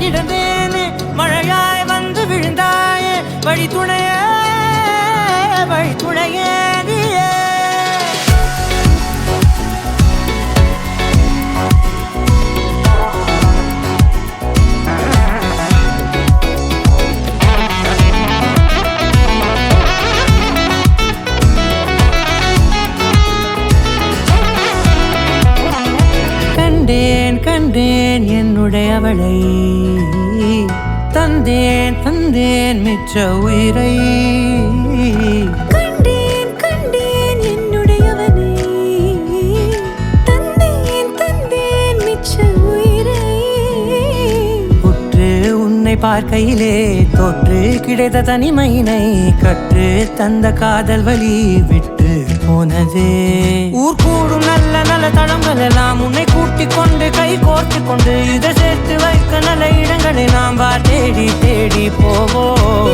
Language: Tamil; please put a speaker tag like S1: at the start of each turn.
S1: கிடந்தேன் மழையாய் வந்து விழுந்தாயே வழி துணையே நீயே கண்டேன் என்னுடையவளை தந்தேன் மிச்ச உயிரை
S2: கண்டேன் என்னுடையவனை தந்தேன் மிச்ச உயிரை
S1: உற்று உன்னை பார்க்கையிலே தொற்று கிடைத்த தனிமையினை கற்று தந்த காதல் வழி விட்டு போனதே ஊர் கூடும் நல்ல நல்ல தளங்கள் எல்லாம் உன்னை கூட்டிக் கொண்டு கை கோர்த்து கொண்டு இதை சேர்த்து வைக்க நல்ல இடங்களை நாம் தேடி போவோம்.